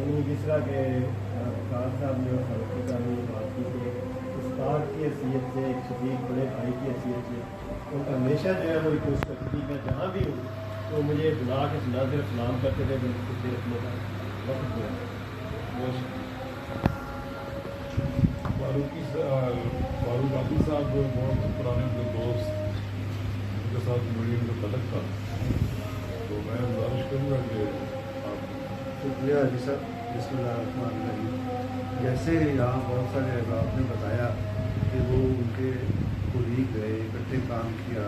یعنی جس طرح کہ خان صاحب نے اور فاروقی صاحب نے بات کی کہ استاد کی حیثیت سے ایک شفیق بڑے بھائی کی حیثیت سے ان کا ہمیشہ جو ہے وہ ایک اس کرتی میں جہاں بھی ہوں تو مجھے بلا کے نہ صرف سلام کرتے تھے بلکہ کچھ دیر اپنے کا وقت دیا. فاروق عادل صاحب بہت پرانے ان کے دوست، ان کے ساتھ بڑی ان کا تعلق تھا، تو میں گزارش کروں گا کہ آپ. شکریہ حاجی صاحب. بسم اللہ الرحمن الرحیم. جیسے یہاں بہت سارے احباب نے بتایا کہ وہ ان کے کولیگ گئے، اکٹھے کام کیا،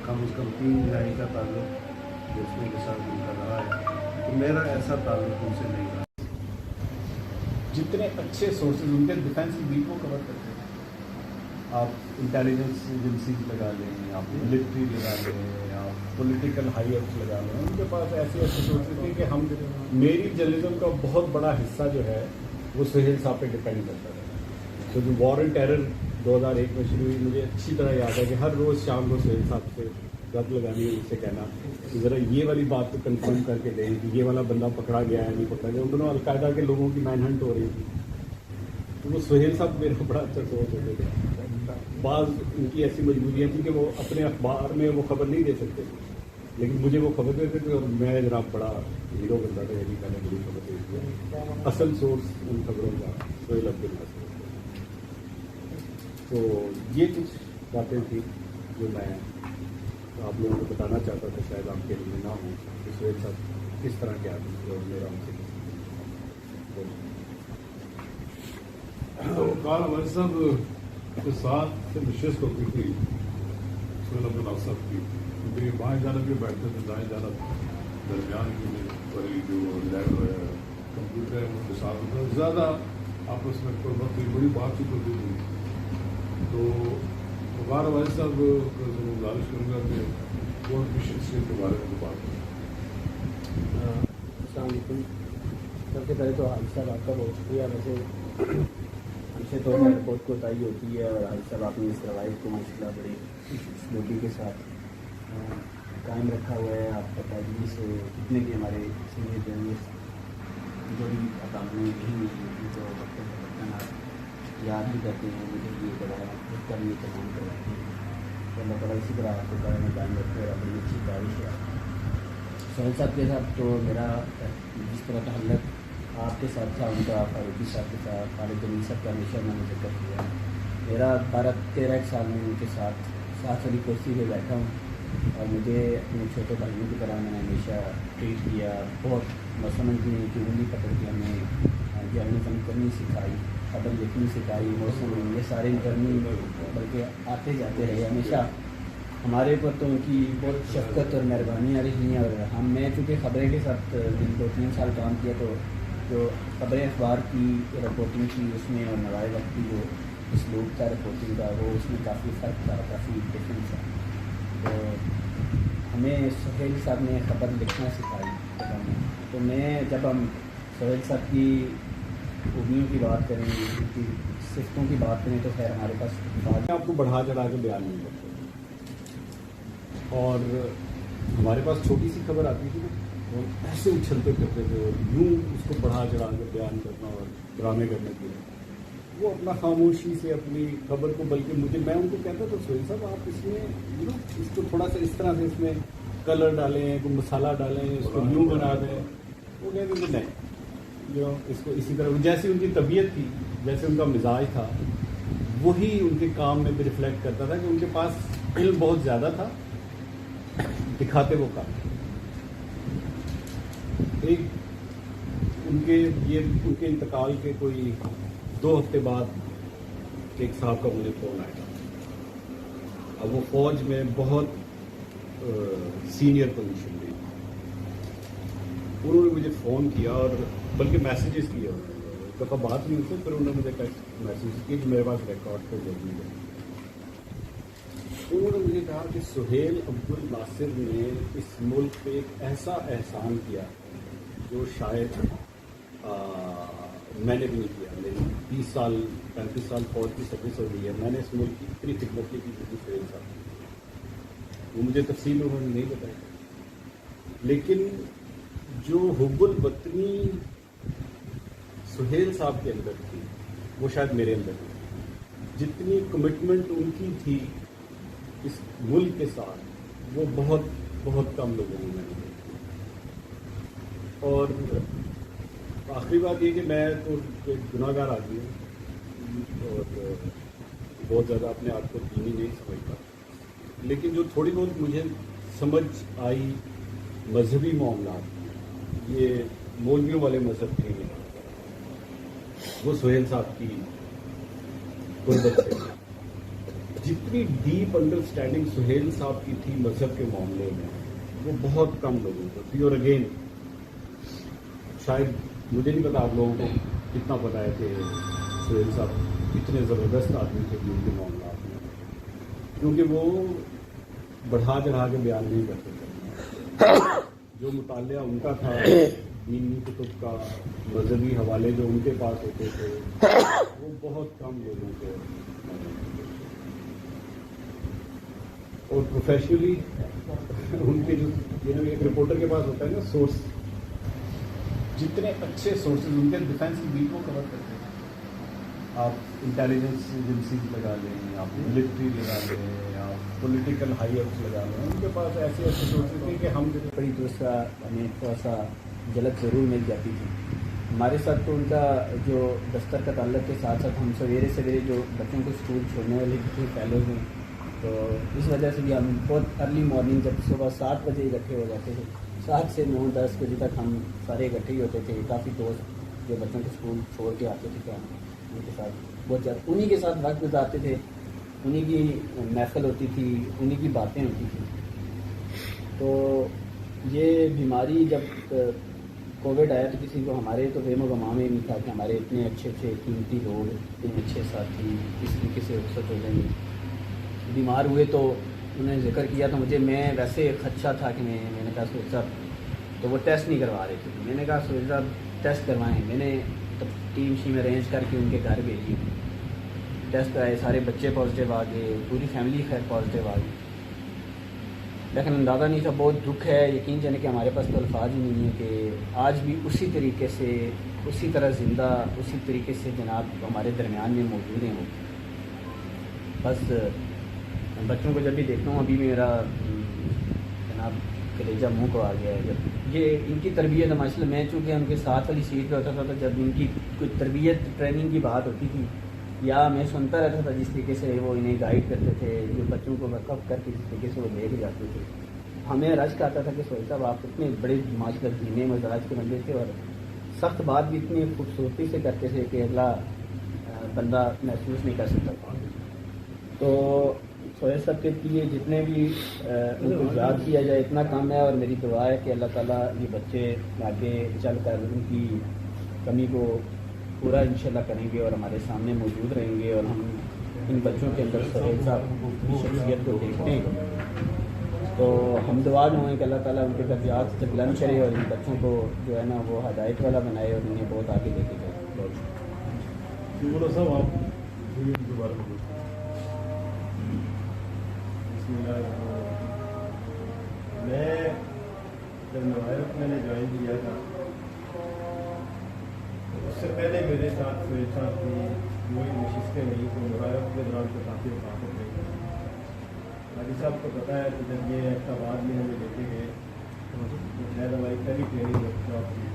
کم از کم 3 دہائی کا تعلق دوستوں کے ساتھ ان کا رہا ہے، تو میرا ایسا تعلق ان سے نہیں رہا. جتنے اچھے سورسز ان کے ڈیفینس بھی کو کور کرتے ہیں، آپ انٹیلیجنس ایجنسیز لگا لیں، آپ ملٹری لگا لیں، آپ پولیٹیکل ہائی اپس لگا لیں، ان کے پاس ایسے ایسے سورسز تھے کہ ہم میری جرنلزم کا بہت بڑا حصہ جو ہے وہ سہیل صاحب پہ ڈپینڈ کرتا تھا. تو جو وار اینڈ ٹیرر 2001 میں شروع ہوئی، مجھے اچھی طرح یاد ہے کہ ہر روز شام کو سہیل صاحب سے گپ لگانی ہے، اس سے کہنا کہ ذرا یہ والی بات تو کنفرم کر کے دیں کہ یہ والا بندہ پکڑا گیا ہے نہیں پکڑا گیا. ان دنوں القاعدہ کے لوگوں کی مین ہنٹ ہو رہی تھی، تو وہ سہیل صاحب میرا بڑا اچھا سوچ ہوتے تھے. بعض ان کی ایسی مجبوریاں تھیں کہ وہ اپنے اخبار میں وہ خبر نہیں دے سکتے تھے، لیکن مجھے وہ خبر دیتے تھے اور میں جناب بڑا ہیرو بنتا تھا. یعنی پہلے بڑی خبر دے دیا. اصل سورس ان خبروں کا سہیل عبد الناصر. تو یہ کچھ باتیں تھیں جو میں آپ لوگوں کو بتانا چاہتا تھا، شاید آپ کے لیے نہ ہوں کہ سہیل صاحب کس طرح کے آدمی تھے اور میرا ان سے کال عوض صاحب کے ساتھ سے نشست ہوتی تھی سہیل عبد الناصر صاحب کی، کیونکہ بائیں جانب بھی بیٹھتے تھے، دائیں جانب درمیان کی والی جو لیب کمپیوٹر ہے ان کے ساتھ ہوتا ہے. زیادہ آپس میں کوئی وقت بڑی بات چیت ہوتی تھی. تو وقار عوض صاحب کو گزارش کروں گا کہ وہ شخصیت کے بارے میں بات کریں. السلام علیکم. سب سے پہلے تو حاجی صاحب آپ کا بہت شکریہ. ویسے ہم سے تو بہت کوتاہی ہوتی ہے، اور حاجی صاحب آپ نے اس روایت کو ماشاء اللہ بڑی سلوکی کے ساتھ قائم رکھا ہوا ہے. آپ کا تعلیم سے جتنے بھی ہمارے سینئر جرنلسٹ جو بھی اکاؤنٹ میں یہی ان کو وقت یاد بھی کرتے ہیں، مجھے یہ کرایا خود کا بھی یہ تمام کرواتے ہیں. تو اللہ تعالیٰ اسی طرح آپ کو قائم قائم رکھے اور اپنی اچھی بارش ہے. سہیل صاحب کے ساتھ تو میرا جس طرح تعلق آپ کے ساتھ تھا ان کا فاروقی صاحب کے ساتھ، خالد جمیل صاحب کا ہمیشہ میں نے ذکر کیا. میرا 12-13 سال میں ان کے ساتھ والی کرسی پہ بیٹھا ہوں، اور مجھے اپنے چھوٹے بھائیوں کی طرح میں نے ہمیشہ ٹریٹ کیا. بہت مثلاً کی انگلی پکڑ کے ہمیں جرنلزم کرنی سکھائی، خبر لکھنی سکھائی. موسم یہ سارے انٹرنی بلکہ آتے جاتے رہے. ہمیشہ ہمارے اوپر تو ان کی بہت شفقت اور مہربانیاں رہی ہیں. اور میں چونکہ خبریں کے ساتھ 2-3 سال کام کیا، تو جو خبریں اخبار کی رپورٹنگ کی اس میں اور نوائے وقت کی جو اسلوب تھا رپورٹنگ کا، وہ اس میں کافی فرق تھا، کافی ڈفرینس تھا. تو ہمیں سہیل صاحب نے خبر لکھنا سکھائی. تو میں جب ہم سہیل صاحب کی خوبیوں کی بات کریں، ان کی صفتوں کی بات کریں، تو خیر ہمارے پاس بات آپ کو بڑھا چڑھا کے بیان نہیں کرتے، اور ہمارے پاس چھوٹی سی خبر آتی تھی اور ایسے اچھلتے کرتے تھے، اور یوں اس کو بڑھا چڑھا کے بیان کرنا اور ڈرامے کرنے کے لیے. وہ اپنا خاموشی سے اپنی خبر کو، بلکہ میں ان کو کہتا تھا سہیل صاحب آپ اس میں اس کو تھوڑا سا اس طرح سے اس میں کلر ڈالیں، کوئی مسالہ ڈالیں، اس کو یوں بنا دیں. وہ کہتے تھے نہیں، جو اس کو اسی طرح جیسی ان کی طبیعت تھی، جیسے ان کا مزاج تھا، وہی ان کے کام میں بھی ریفلیکٹ کرتا تھا کہ ان کے پاس علم بہت زیادہ تھا، دکھاتے وہ کام. ایک ان کے انتقال کے کوئی 2 ہفتے بعد ایک صاحب کا مجھے فون آیا. اب وہ فوج میں بہت سینئر پوزیشن تھی. انہوں نے مجھے فون کیا اور بلکہ میسیجز کیا. ایک دفعہ بات نہیں ہوئی، پھر انہوں نے مجھے میسیج کیا جو میرے پاس ریکارڈ پہ موجود ہے. انہوں نے مجھے کہا کہ سہیل عبد الناصر نے اس ملک پہ ایک ایسا احسان کیا جو شاید میں نے بھی نہیں کیا. میری 35 سال فوج کی سروس ہو گئی ہے، میں نے اس ملک کی اتنی خدمت کی جتنی سہیل صاحب. وہ مجھے تفصیل انہوں نے نہیں بتائی، لیکن جو حب الوطنی सुहेल साहब के अंदर थी वो शायद मेरे अंदर थी। जितनी कमिटमेंट उनकी थी इस मुल्क के साथ वो बहुत बहुत कम लोगों में मैंने देखी। और आखिरी बात ये कि मैं तो एक गुनाहगार आदमी हूँ और बहुत ज़्यादा अपने आप को दीनी नहीं समझता, लेकिन जो थोड़ी बहुत मुझे समझ आई मजहबी मामला, ये मौलवियों वाले मजहब थे, वो सुहेल साहब की गुरबत से। जितनी डीप अंडरस्टैंडिंग सुहेल साहब की थी मजहब के मामले में वो बहुत कम लोगों को थी। और अगेन शायद मुझे नहीं पता आप लोगों को कितना पता है कि सुहेल साहब इतने ज़बरदस्त आदमी थे दीन के मामला में, क्योंकि वो बढ़ा चढ़ा के बयान नहीं करते थे। जो मुतालिया उनका था दीनी कुतुब का, मजहबी हवाले जो उनके पास होते थे वो बहुत कम लोगों को। और प्रोफेशनली उनके जो एक रिपोर्टर के पास होता है ना सोर्स, जितने अच्छे सोर्सेज उनके डिफेंस की बीट वो कवर करते हैं। आप इंटेलिजेंस एजेंसीज लगा लें, आप मिलिट्री लगा लें, आप पॉलिटिकल हाई अप्स लगा लें, उनके पास ऐसे ऐसे सोर्सेज थे कि हम बड़ी दूसरा हमें थोड़ा सा झलक ज़रूर मिल जाती थी। हमारे साथ तो उनका जो दफ्तर का ताल्लुक के साथ साथ हम सवेरे सवेरे जो बच्चों को स्कूल छोड़ने वाले थे फैलोज हैं, तो इस वजह से भी हम बहुत अर्ली मॉर्निंग जब सुबह 7 बजे इकट्ठे हो जाते थे, 7 से 9-10 बजे तक हम सारे इकट्ठे ही होते थे। काफ़ी दोस्त जो बच्चों को स्कूल छोड़ के आते थे, तो हम उनके साथ बहुत ज़्यादा उन्हीं के साथ वक्त गुजारते थे, उन्हीं की महफिल होती थी, उन्हीं की बातें होती थी। तो ये बीमारी जब कोविड आया तो किसी को हमारे तो फेमो गमा में नहीं था कि हमारे इतने अच्छे अच्छे कीमती लोग, इतने अच्छे साथी इस तरीके से रुखसत हो जाएंगे। बीमार हुए तो उन्होंने जिक्र किया तो मुझे, मैं वैसे खदशा था कि मैंने कहा सोच साहब, तो वो टेस्ट नहीं करवा रहे थे। मैंने कहा सोच साहब टेस्ट करवाएं। मैंने तब टीम शीम अरेंज करके उनके घर भेजी, टेस्ट आए, सारे बच्चे पॉजिटिव आ गए, पूरी फैमिली खैर पॉजिटिव आ गई। लेकिन अंदाज़ा नहीं था, बहुत दुख है, यकीन जाने कि हमारे पास तो अल्फाज ही नहीं है कि आज भी उसी तरीके से, उसी तरह ज़िंदा, उसी तरीके से जनाब हमारे दरमियान में मौजूद हैं वो। बस बच्चों को जब भी देखता हूँ, अभी मेरा जनाब कलेजा मुंह को आ गया है। जब ये इनकी तरबियत माशाल्लाह, मैं चूँकि उनके साथ वाली सीट पे होता था, तो जब इनकी कोई तरबियत ट्रेनिंग की बात होती थी या मैं सुनता रहता था जिस तरीके से वो इन्हें गाइड करते थे, जो बच्चों को वर्कअप करके जिस तरीके से वो लेके जाते थे, हमें रश्क आता था कि सोच साहब आप इतने बड़े माशाल्लाह दीने मजाज के बंदे थे और सख्त बात भी इतनी खूबसूरती से करते थे कि अगला बंदा महसूस नहीं कर सकता था। तो सोहेल साहब के लिए जितने भी उनको याद किया जाए इतना कम है, और मेरी दुआ है कि अल्लाह ताला ये बच्चे आगे चल कर उनकी कमी को पूरा इंशाल्लाह करेंगे और हमारे सामने मौजूद रहेंगे, और हम इन बच्चों के अंदर सोहेल साहब की शख्सियत को देखते हैं तो हम दुआ में हुए कि अल्लाह ताला उनके दर्जात से बुलंद करे और इन बच्चों को जो है ना वो हदायत वाला बनाए और उन्हें बहुत आगे लेके जाए। साहब आप के बारे में मैं जब नवायरत मैंने ज्वाइन किया था, उससे पहले मेरे साथ सुहेल साहब की वही नशिस्तें हुई, तो नवायरत के दौरान तो काफ़ी वफाकत रही। हाजी साहब को पता है, तो जब ये अहमदाबाद में हमें लेके गए तो शायद हमारी पहली ट्रेनिंग वर्कशॉप थी।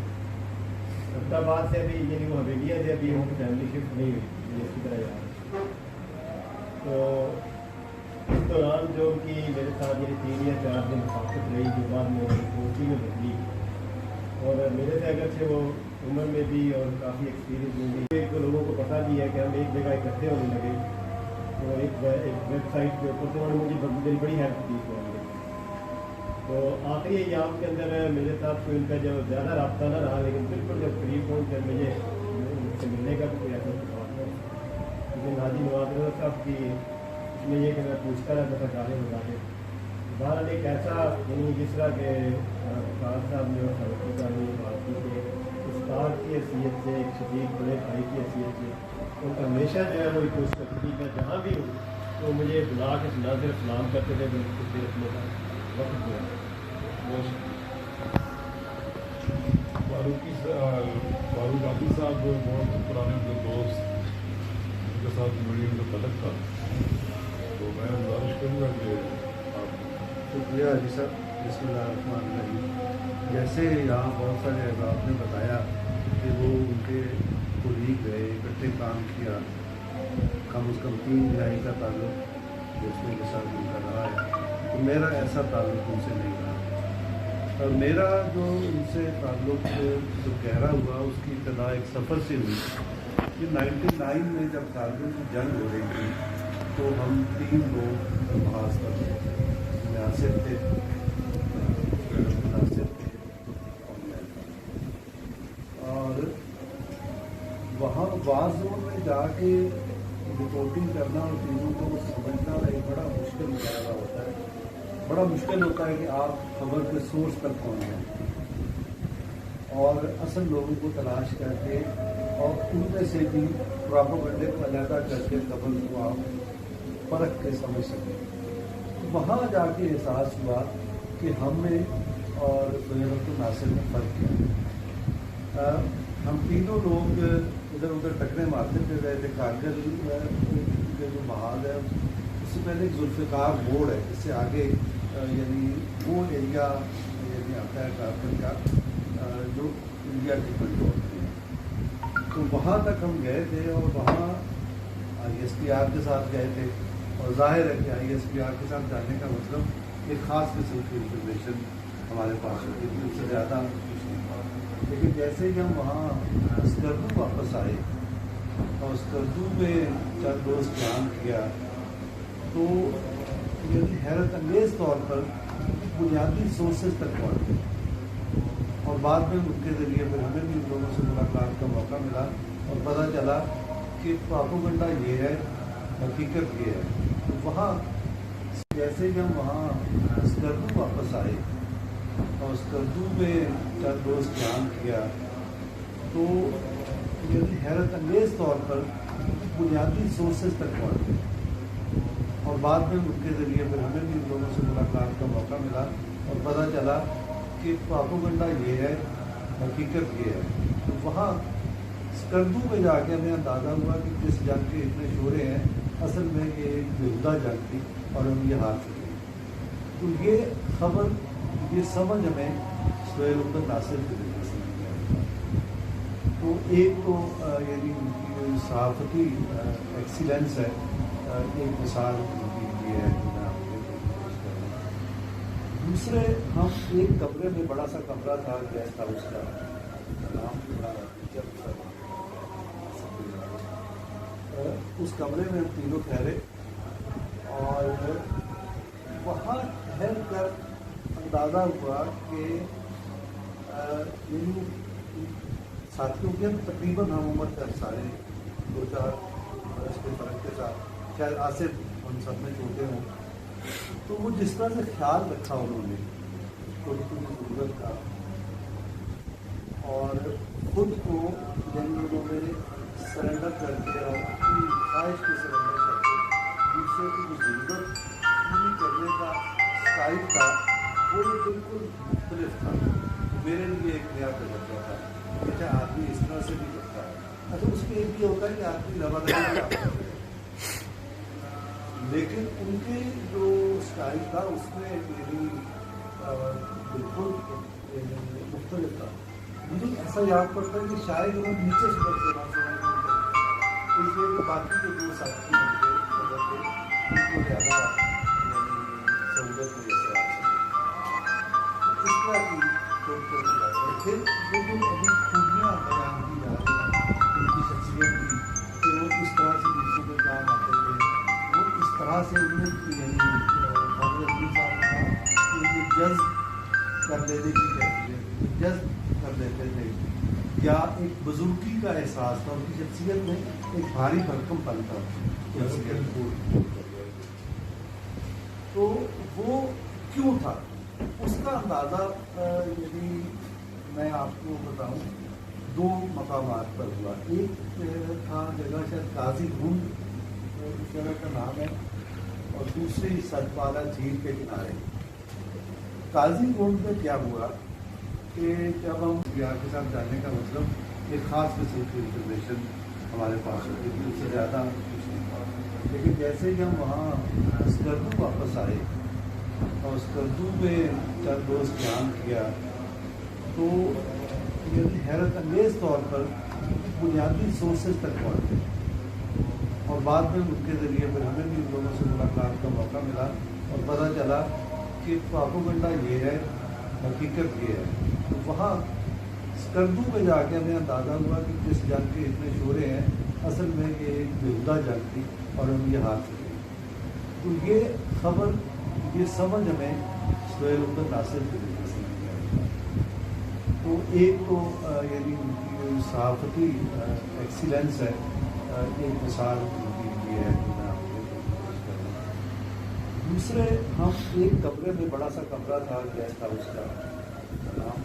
अहमदाबाद से अभी ये वो हवेलियाँ से अभी उनकी फैमिली शिफ्ट नहीं हुई, मुझे इसकी तरह याद। तो इस दौरान जो कि मेरे साथ ये 3 या 4 दिन वफाकत रही, जो बाद में कोची में बदली, और मेरे से अगर से वो उम्र में भी और काफ़ी एक्सपीरियंस में भी, एक लोगों को पता भी है कि हम एक जगह इकट्ठे होने लगे, तो एक वेबसाइट के ऊपर तो उन्होंने मुझे मेरी बड़ी हेल्प की इसमें। तो आखिरी अयाम के अंदर मेरे साथ कोई उनका जो ज़्यादा रब्ता ना रहा, लेकिन बिल्कुल जब करीब पहुँच कर मुझे उनसे मिलने का भी कोई ऐसा बात नहीं। लेकिन हाजी नवाज साहब की इसमें ये कि मैं पूछता रहता था गाने बजा के। बहरहाल एक ऐसा, यानी जिस तरह के फ़ाद साहब ने और सड़कों का बात की कि उस्ताद की हैसियत से, एक शकीक बड़े भाई की हैसियत से उनका हमेशा जो है वो एक कोशिश करती थी, मैं जहाँ भी हूँ तो मुझे बुला के ना सिर्फ सलाम करते थे, बल्कि कुछ देर अपने का वक्त जो है फारूक हाजी साहब बहुत पुराने उनके दोस्त, उनके साथ बड़ी उनका तलक था, तो मैं गुजारिश करूँगा कि आप शुक्रिया हाजी साहब। बिस्मिल्लाहिर्रहमानिर्रहीम। जैसे यहाँ बहुत सारे अहबाब ने बताया कि वो उनके कुलीग गए, इकट्ठे काम किया, कम से कम 3 तिहाई का ताल्लुक दोस्तों के साथ उनका रहा है, तो मेरा ऐसा ताल्लुक उनसे नहीं रहा। और मेरा जो उनसे ताल्लुक जो गहरा हुआ उसकी इब्तदा एक सफ़र से हुई कि 99 में जब कारगिल की जंग हो रही थी तो हम 3 लोग बहास कर थे, मुनासिब थे और वहाँ वार जोन में जाके रिपोर्टिंग करना और चीज़ों को समझना एक बड़ा मुश्किल मुकाबला होता है। बड़ा मुश्किल होता है कि आप खबर के सोर्स तक पहुँचें और असल लोगों को तलाश करके और उनमें से भी प्रोपेगेंडे को अलहदा करके खबर को आप परख के समझ सकें। वहाँ जाके एहसास हुआ कि हमने और सैयद नासिर में फ़र्क किया। हम तीनों लोग इधर उधर टकरे मारते फिर रहे थे। कारगिल के जो महाल है उससे पहले एक जुल्फ़िकार मोड़ है, इससे आगे यानी वो एरिया यानी आता है कारगिल का जो इंडिया की कंट्रोल थी। तो वहाँ तक हम गए थे और वहाँ ISPR के साथ गए थे और जाहिर है कि ISPR के साथ जाने का मतलब एक ख़ास किस्म की इंफॉर्मेशन हमारे पास होती थी, उससे ज़्यादा कुछ नहीं। लेकिन जैसे ही हम वहाँ स्कर्दू वापस आए और स्कर्दू में चंद रोज़ काम किया तो यदि हैरत अंगेज़ तौर पर बुनियादी सोर्सेज तक पहुँचे और बाद में उनके ज़रिए फिर हमें भी उन लोगों से मुलाकात का मौका मिला और पता चला कि प्रोपेगेंडा ये है, हकीकत ये है। तो वहाँ जैसे ही हम वहाँ स्कर्दू वापस आए और स्कर्दू में चंद रोज़ काम किया तो यदि हैरत अंगेज़ तौर पर बुनियादी सोर्सेज तक पहुँचे और बाद में उनके ज़रिए फिर हमें भी उन लोगों से मुलाकात का मौका मिला और पता चला कि प्रोपेगेंडा ये है, हकीकत ये है। तो वहाँ स्कर्दू में जाके हमें अंदाज़ा हुआ कि जिस जंग के इतने शोरे हैं असल में ये एक बेहुदा जंग थी और हम ये हार चुके। तो ये खबर ये समझ हमें सैयद नासिर के ज़रिए से मिल गया। तो एक तो यानी उनकी जो सहाफ़ती एक्सीलेंस है, एक मिसाल उनकी ये है कि मैं आपको पेश कर रहा हूँ। दूसरे हम एक कमरे में, बड़ा सा कमरा था गेस्ट हाउस का, नाम उस कमरे में हम तीनों ठहरे और वहाँ ठहर कर अंदाज़ा हुआ कि इन साथियों के तकरीबन हम उम्र कर सारे 2-4 बरस के फ़र्क के साथ, शायद आसिफ हम सब में छोटे हों, तो वो जिस तरह से ख्याल रखा उन्होंने छोटी छोटी ज़रूरत का और ख़ुद को यानी उन्होंने सरेंडर करके और अपनी ख्वाहिश को सरेंडर करके दूसरे की जो ज़रूरत पूरी करने का स्टाइल था वो बिल्कुल मुख्तलिफ था। मेरे लिए एक नया तजर्बा था। अच्छा, आदमी इस तरह से भी करता है। अच्छा, उसमें एक भी होता है कि आदमी रवादारी करता है, लेकिन उनके जो स्टाइल था उसमें मेरी बिल्कुल मुख्तलिफ था। मुझे ऐसा याद पड़ता है कि शायद उन्होंने नीचे से करते इसलिए कि बाकी के जो साथी होंगे उनको ज़्यादा सहूलत में जैसे आ सके, इस तरह की छोटी बात है। फिर वो जो अभी खूबियाँ बयान की जा रही हैं उनकी शख्सियत की, कि वो किस तरह से दूसरों के काम आते थे, वो इस तरह से उन्हें यानी साहब ने कहा कि उनको जज्ब कर लेने की कैफियत, जज्ब कर लेते थे, या एक बुजुर्गी का एहसास था उनकी शख्सियत में, एक भारी भरकम पन था तो वो क्यों था उसका अंदाज़ा यदि मैं आपको बताऊं 2 मकामात पर हुआ। एक था जगह शायद काजी गुंड उस जगह का नाम है और दूसरी सतपाला झील के किनारे। काजी गुंड में क्या हुआ कि जब हम बिहार के साथ जाने का मतलब ایک خاص قسم کی انفارمیشن ہمارے پاس ہوتی تھی، اس سے زیادہ کچھ نہیں تھا. لیکن جیسے ہی ہم وہاں اسکردو واپس آئے اور اسکردو میں چند روز قیام کیا تو یعنی حیرت انگیز طور پر بنیادی سورسز تک پہنچے، اور بعد میں ان کے ذریعے پھر ہمیں بھی ان لوگوں سے ملاقات کا موقع ملا اور پتہ چلا کہ پروپیگنڈا یہ ہے، حقیقت یہ ہے. تو وہاں اسکردو میں جا کے ہمیں اندازہ ہوا کہ جس جنگ کے اتنے شعرے ہیں اصل میں یہ ایک بیہودہ جنگ تھی اور ہم یہ ہار چکے. تو یہ خبر، یہ سمجھ ہمیں سہیل احمد ناصر کے ذریعے سے ملی ہے. تو ایک تو یعنی ان کی صحافتی ایکسیلنس ہے، ایک مثال ان کی یہ ہے کہ میں آپ کو پیش کر رہا ہوں. دوسرے، ہم ایک کمرے میں، بڑا سا کمرہ تھا گیسٹ ہاؤس کا، نام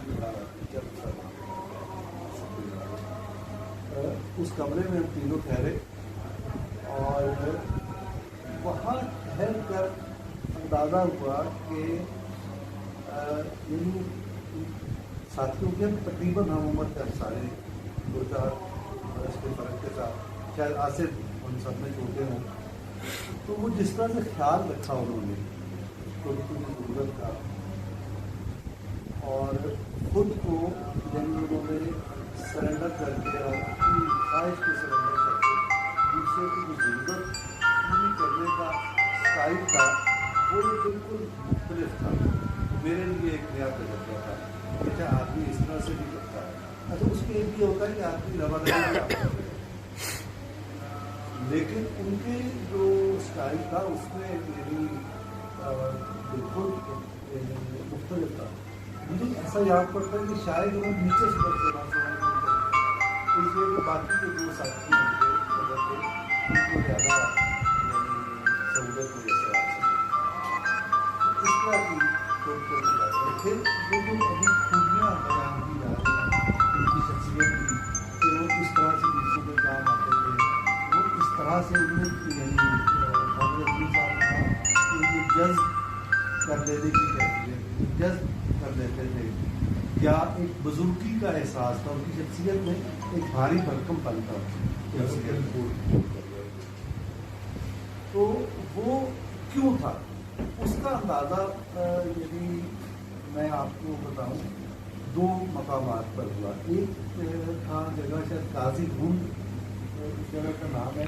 اس کمرے میں ہم تینوں ٹھہرے اور وہاں ٹھہر کر اندازہ ہوا کہ یعنی ساتھیوں کے تقریباً ہم عمر کے سارے 2-4 برس کے فرق کے ساتھ، شاید آصف ہم سب میں چھوٹے ہوں. تو وہ جس طرح سے خیال رکھا انہوں نے چھوٹی ضرورت کا، اور خود کو یعنی انہوں نے سرنڈر کر کے اور اپنی خواہش کو سرنڈر کر کے دوسرے کی جو ضرورت پوری کرنے کا اسٹائل تھا وہ بالکل مختلف تھا. میرے لیے ایک نیا تجربہ تھا کہ کیا آدمی اس طرح سے بھی کرتا ہے. اچھا، اس کے ایک یہ ہوتا ہے کہ آدمی روانہ کام کرے، لیکن ان کے جو اسٹائل تھا اس میں یعنی بالکل مختلف تھا. مجھے ایسا یاد پڑتا ہے کہ شاید وہ نیچے سے بچنا اس لیے کہ باقی کے جو ساتھی ہیں ان کو زیادہ سہولت میں جیسے آ سکے، اس طرح کی چھوٹی باتیں. پھر وہ جو ابھی خوبیاں بیان کی جا رہی ہیں ان کی شخصیت کی، کہ وہ کس طرح سے دوسروں کے کام آتے تھے، وہ کس طرح سے انہیں یعنی حضرت علی صاحب نے کہا کہ ان کو جذب کر دینے کی کیفیت، جذب کر دیتے تھے، یا ایک بزرگی کا احساس تھا ان کی شخصیت میں، ایک بھاری بھرکم پن تھا شخصیت کو. تو وہ کیوں تھا اس کا اندازہ یعنی میں آپ کو بتاؤں 2 مقامات پر ہوا. ایک تھا جگہ شاید قاضی گنڈ اس جگہ کا نام ہے،